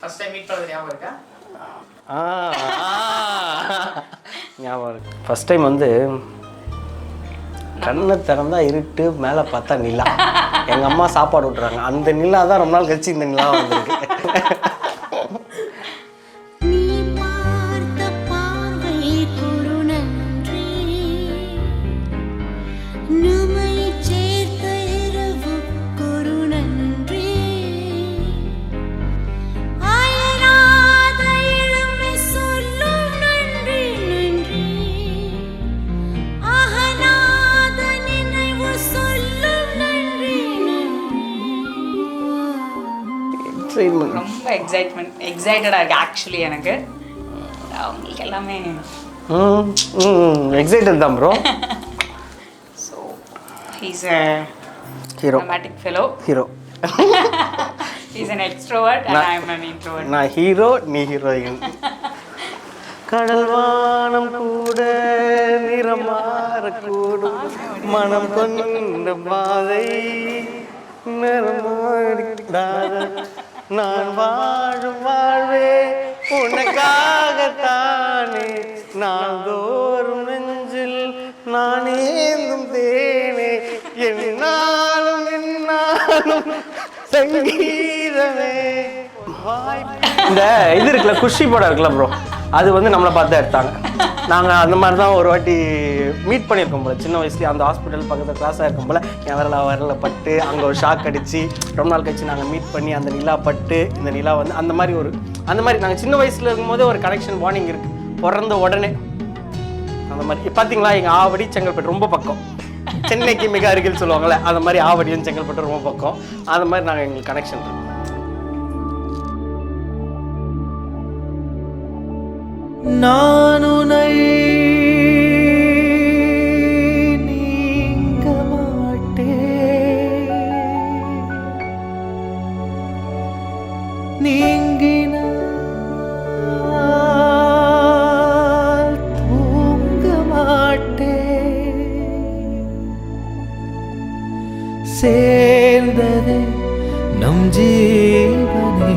First time meet பண்ணது ஞாபகம் இருக்கா? ஞாபகம் இருக்கு. ஃபர்ஸ்ட் டைம் வந்து கண்ணை திறந்தா இருட்டு, மேலே பார்த்தா நிலா. எங்கள் அம்மா சாப்பாடு விட்டுறாங்க. அந்த நிலா தான் ரொம்ப நாள் கழிச்சு இந்த நிலா வந்துருக்கு. ரொம்ப எக்ஸைட்டடாக இருக்குது ஆக்சுவலி எனக்கு. அவங்களுக்கு எல்லாமே எக்ஸைட்டட் தான் bro. So he's a dramatic fellow. Hero. He's an extrovert and I am an introvert. நான் ஹீரோ, நீ ஹீரோயின். கடல் வானம் கூட நிறமாறக்கூடும், மனம் கொண்ட பாதை நிறமாறிடாத, நான் வாழும் வாழ்வே உனக்காகத்தானே, நாள்தோறும் நெஞ்சில் நான் ஏந்தும் தேனே, என்னாலும் என்னாலும் சங்கீதமே. இந்த இது இருக்குல்ல, குஷி படம் இருக்குல்ல ப்ரோ, அது வந்து நம்மளை பார்த்து தான் எடுத்தாங்க. நாங்கள் அந்த மாதிரி தான் ஒரு வாட்டி மீட் பண்ணியிருக்கோம் போல சின்ன வயசுலேயே. அந்த ஹாஸ்பிட்டல் பக்கத்தில் கிளாஸாக இருக்கும் போல் என் வரல பட்டு அங்கே ஒரு ஷாக் அடித்து ரொம்ப நாள் கழிச்சு நாங்கள் மீட் பண்ணி அந்த நிலா பட்டு இந்த நிலா வந்து அந்த மாதிரி நாங்கள் சின்ன வயசில் இருக்கும்போதே ஒரு கனெக்ஷன் பாண்டிங் இருக்குது. பிறந்த உடனே அந்த மாதிரி பார்த்தீங்களா, எங்கள் ஆவடி செங்கல்பட்டு ரொம்ப பக்கம், சென்னைக்கு மிக அருகில் சொல்லுவாங்கள்ல, அந்த மாதிரி ஆவடியும் செங்கல்பட்டு ரொம்ப பக்கம். அந்த மாதிரி நாங்கள் எங்களுக்கு கனெக்ஷன் இருக்கு. நான் உன்னை நீங்க மாட்டேன், நீங்கினால் தூங்க மாட்டேன், சேர்ந்ததே நம் ஜீவனே.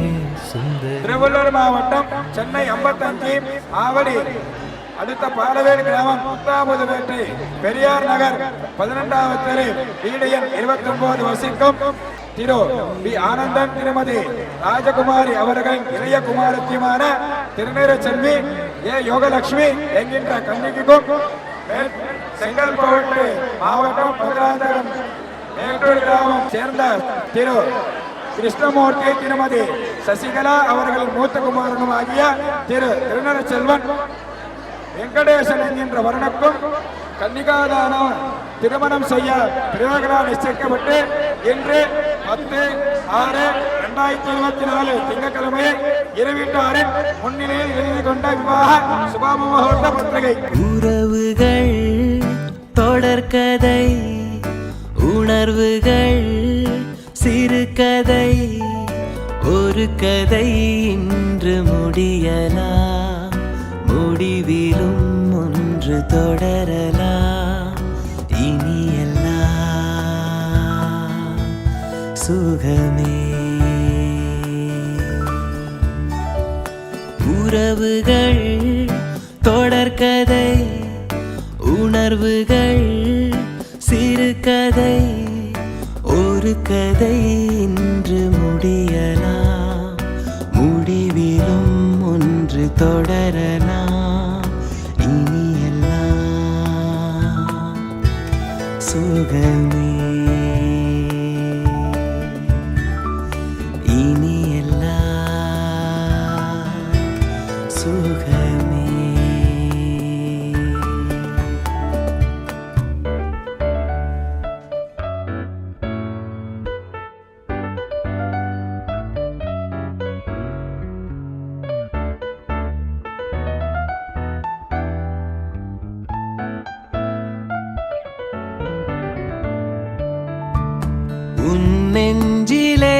திருவள்ளூர் மாவட்டம் சென்னை 55 ஆவடி அடுத்த பாலவேடு கிராமம் 10வது பெரியார் நகர் 12வது தெரு வீடு எண் 29 வசிக்கும் திரு பி ஆனந்தன் திருமதி ராஜகுமாரி அவர்களின் இளைய குமாரத்தியுமான திருநீர செல்வி ஏ யோகலட்சுமி என்கின்ற கன்னிக்கும் செங்கல்பட்டு மாவட்டம் 11 மேட்டூர் கிராமம் சேர்ந்த திரு கிருஷ்ணமூர்த்தி திருமதி சசிகலா அவர்களின் மூத்த குமாரனும் ஆகிய திரு திருநர செல்வன் வெங்கடேசன் என்கின்ற வருணக்கும் கன்னிகாதான திருமணம் செய்ய பிரிவுகளால் நிச்சயிக்கப்பட்டு இன்று 10/6/2024 திங்கட்கிழமை இரவிட்டாரின் முன்னிலையில் எழுதி கொண்ட விவாக சுபமுகூர்த்த பத்திரிகை. உறவுகள் தொடர்கதை, உணர்வுகள் சிறுகதை, ஒரு கதை இன்று முடியலாம், முடிவிலும் ஒன்று தொடரலாம், இனி எல்லாம் சுகமே. உறவுகள் தொடர்கதை, உணர்வுகள் சிறுகதை, ஒரு கதை இன்று முடியலாம், முடிவிலும் ஒன்று தொடரலாம், இனி எல்லாம் சுகமே, இனி எல்லாம் சுகமே. உன் நெஞ்சிலே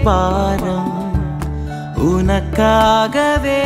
பாரம் உனக்காகவே